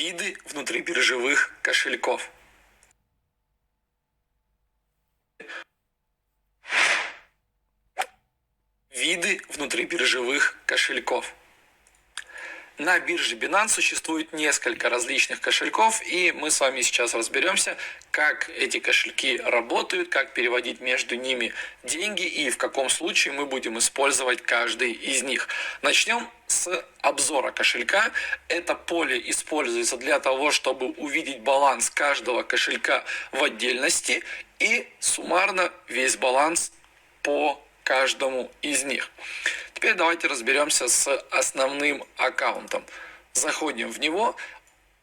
Виды внутрибиржевых кошельков. Виды внутрибиржевых кошельков. На бирже Binance существует несколько различных кошельков, и мы с вами сейчас разберемся, как эти кошельки работают, как переводить между ними деньги и в каком случае мы будем использовать каждый из них. Начнем с обзора кошелька. Это поле используется для того, чтобы увидеть баланс каждого кошелька в отдельности и суммарно весь баланс по каждому из них. Теперь давайте разберемся с основным аккаунтом. Заходим в него.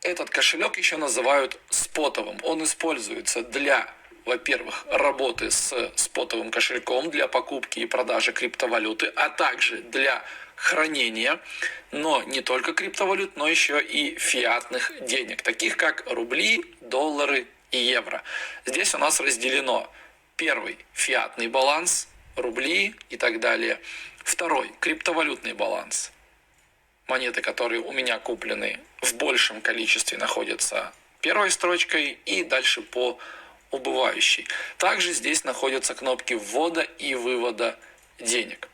Этот кошелек еще называют спотовым. Он используется для, во-первых, работы с спотовым кошельком, для покупки и продажи криптовалюты, а также для хранения, но не только криптовалют, но еще и фиатных денег, таких как рубли, доллары и евро. Здесь у нас разделено: первый – фиатный баланс, рубли и так далее. Второй – криптовалютный баланс. Монеты, которые у меня куплены в большем количестве, находятся первой строчкой и дальше по убывающей. Также здесь находятся кнопки ввода и вывода денег.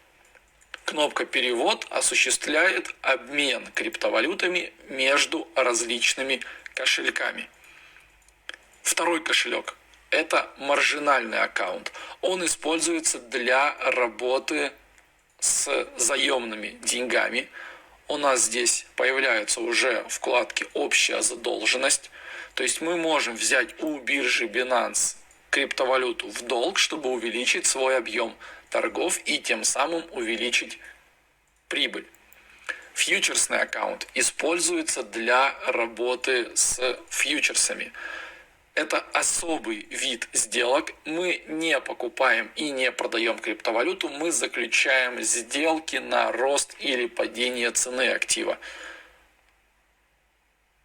Кнопка «Перевод» осуществляет обмен криптовалютами между различными кошельками. Второй кошелек – это маржинальный аккаунт. Он используется для работы с заемными деньгами. У нас здесь появляются уже вкладки «Общая задолженность». То есть мы можем взять у биржи Binance криптовалюту в долг, чтобы увеличить свой объем торгов и тем самым увеличить прибыль. Фьючерсный аккаунт используется для работы с фьючерсами. Это особый вид сделок. Мы не покупаем и не продаем криптовалюту, мы заключаем сделки на рост или падение цены актива.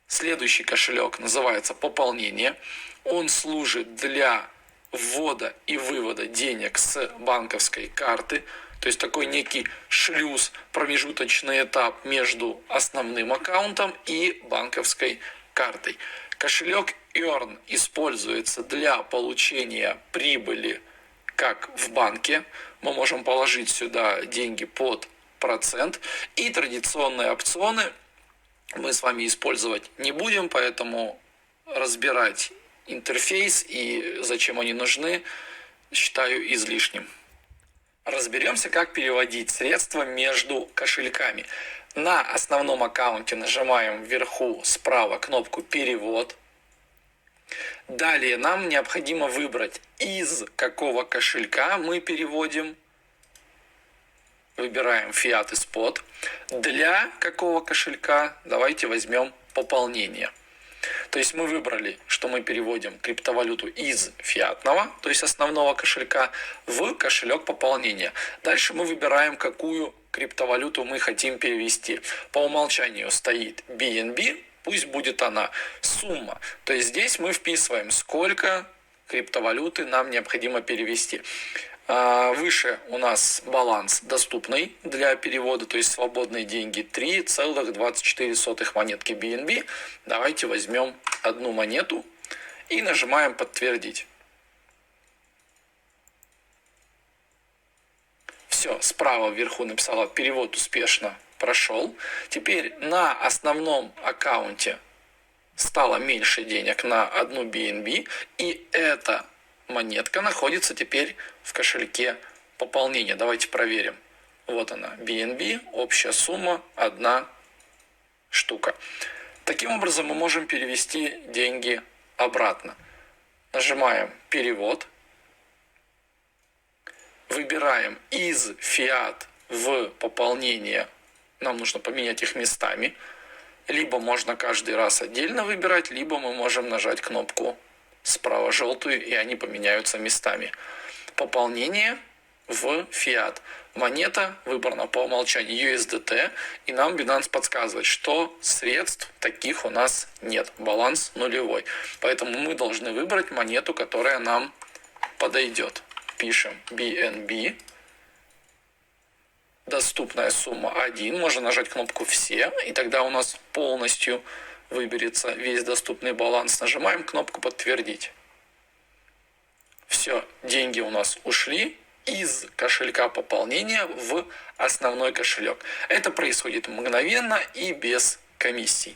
Следующий кошелек называется «Пополнение». Он служит для ввода и вывода денег с банковской карты. То есть такой некий шлюз, промежуточный этап между основным аккаунтом и банковской картой. Кошелек Earn используется для получения прибыли, как в банке. Мы можем положить сюда деньги под процент. И традиционные опционы мы с вами использовать не будем, поэтому разбирать интерфейс и зачем они нужны, считаю излишним. Разберемся, как переводить средства между кошельками. На основном аккаунте нажимаем вверху справа кнопку «Перевод». Далее нам необходимо выбрать, из какого кошелька мы переводим. Выбираем фиат и спот. Для какого кошелька давайте возьмем пополнение. То есть мы выбрали, что мы переводим криптовалюту из фиатного, то есть основного кошелька, в кошелек пополнения. Дальше мы выбираем, какую криптовалюту мы хотим перевести. По умолчанию стоит BNB, пусть будет она. Сумма. То есть здесь мы вписываем, сколько криптовалюты нам необходимо перевести. Выше у нас баланс доступный для перевода, то есть свободные деньги 3,24 монетки BNB. Давайте возьмем одну монету и нажимаем «Подтвердить». Все, справа вверху написала «Перевод успешно прошел». Теперь на основном аккаунте стало меньше денег на одну BNB, и эта монетка находится теперь в кошельке пополнения. Давайте проверим. Вот она, BNB, общая сумма 1 штука. Таким образом мы можем перевести деньги обратно. Нажимаем «Перевод». Выбираем из фиат в пополнение. Нам нужно поменять их местами. Либо можно каждый раз отдельно выбирать, либо мы можем нажать кнопку справа желтую, и они поменяются местами. Пополнение в фиат. Монета выбрана по умолчанию USDT, и нам Binance подсказывает, что средств таких у нас нет. Баланс нулевой. Поэтому мы должны выбрать монету, которая нам подойдет. Пишем BNB. Доступная сумма 1. Можно нажать кнопку «Все», и тогда у нас полностью выберется весь доступный баланс, нажимаем кнопку «Подтвердить». Все, деньги у нас ушли из кошелька пополнения в основной кошелек. Это происходит мгновенно и без комиссий.